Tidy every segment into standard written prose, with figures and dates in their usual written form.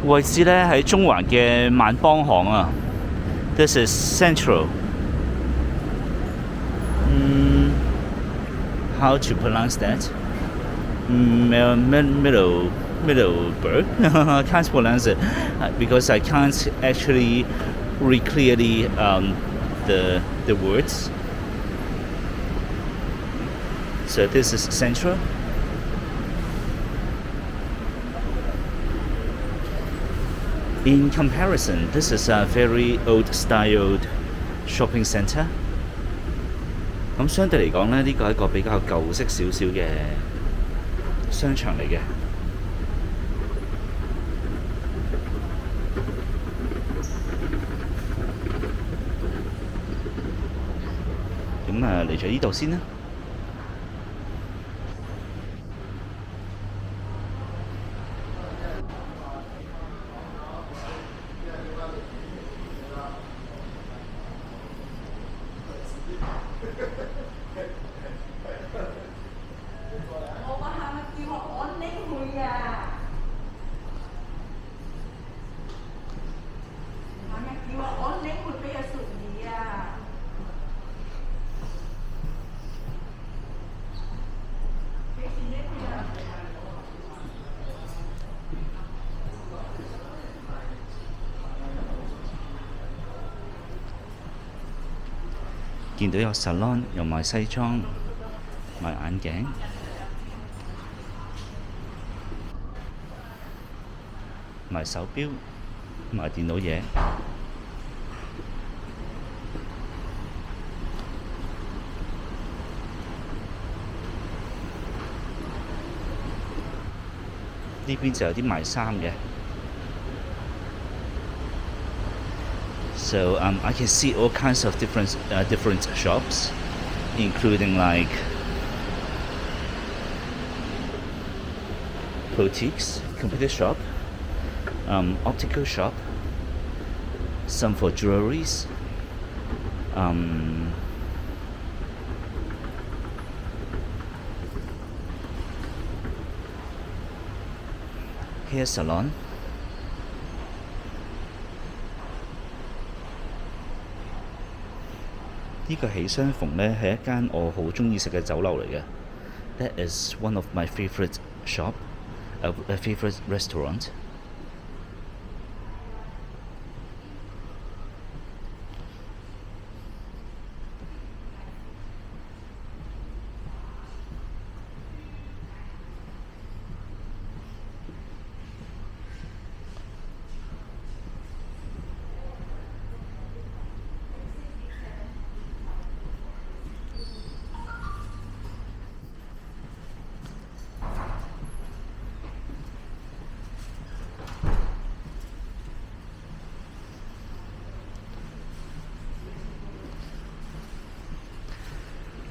位置咧喺中環嘅萬邦行啊。This is Central. How to pronounce that? Middleburg. I can't pronounce it because I can't actually read clearly the words. So this is Central. In comparison, this is a very old-styled shopping centre. 咁相對嚟講咧，呢個係一個比較舊式少少嘅商場嚟嘅。咁嚟咗呢度先啦。見到有 salon， 又賣西裝，賣眼鏡，賣手錶，賣電腦嘢。呢邊就有啲賣衫嘅。So I can see all kinds of different shops, including like boutiques, computer shop, optical shop, some for jewelries, hair salon. 呢個喜相逢呢係一間我好鍾意食嘅酒樓嚟嘅。That is one of my favorite shop, a favorite restaurant.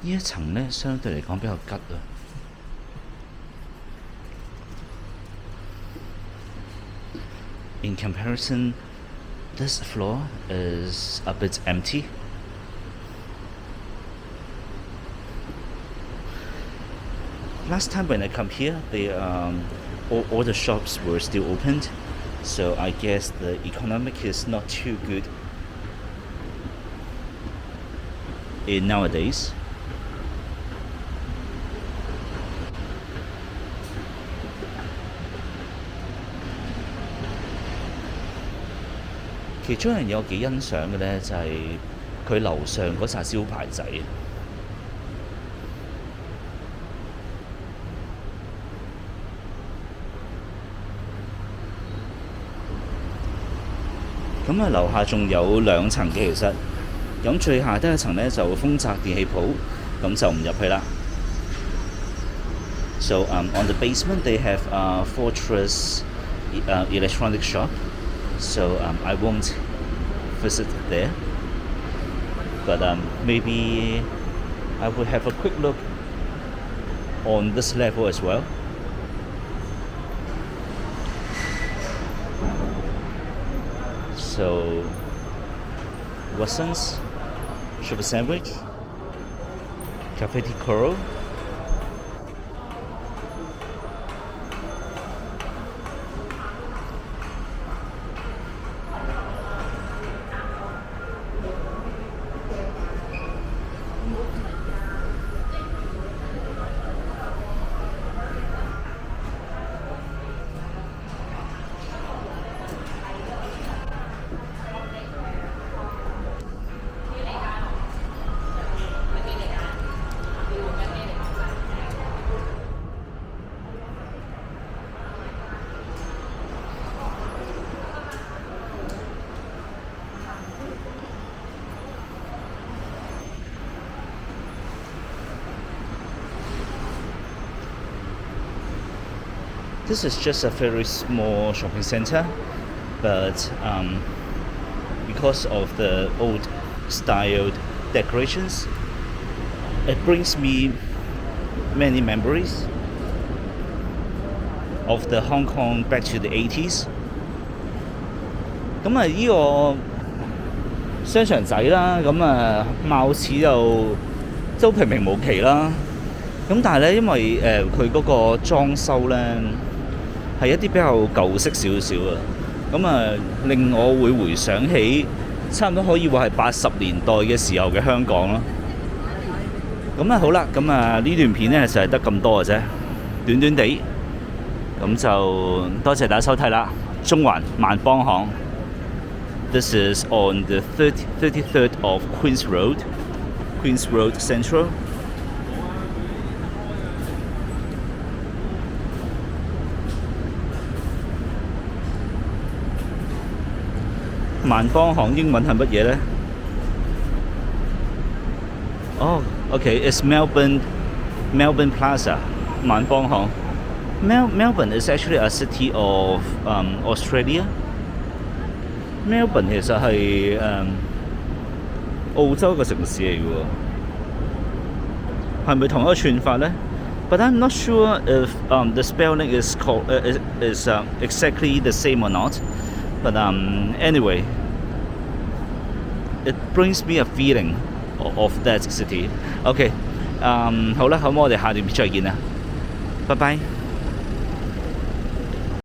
呢一層呢，相對嚟講比較吉啊。In comparison, this floor is a bit empty. Last time when I come here, all the shops were still opened, so I guess the economic is not too good in nowadays. 其中一樣嘢我幾欣賞嘅呢，就係佢樓上嗰紮招牌仔。咁啊，樓下仲有2層嘅其實，咁最下低一層呢，就豐澤電器鋪，咁就唔入去啦。So on the basement they have a Fortress electronic shop. So I won't visit there, but maybe I will have a quick look on this level as well. So Watson's, Sugar Sandwich, Cafe di Coro. this is just a very small shopping centre, but because of the old styled decorations, it brings me many memories of the Hong Kong back to the 80s。咁啊，依個商場仔啦，咁啊，貌似就都平平無奇啦。咁但係咧，因為佢嗰個裝修咧係一啲比較舊式少少啊，咁啊令我會回想起差唔多可以話係80年代嘅時候嘅香港咯。咁啊好啦，咁啊呢段片咧就係得咁多嘅啫，短短地，咁就多謝大家收睇啦。中環萬邦行 ，This is on the 33rd of Queen's Road Central。萬邦行英文係乜嘢呢？it's Melbourne Plaza， 萬邦行。Melbourne is actually a city of Australia。Melbourne 其實係澳洲嘅城市嚟嘅喎，係咪同一個串法呢？ But I'm not sure if the spelling is exactly the same or not. But anyway, it brings me a feeling of that city. OK， 好啦，咁我哋下段片再見啦，拜拜。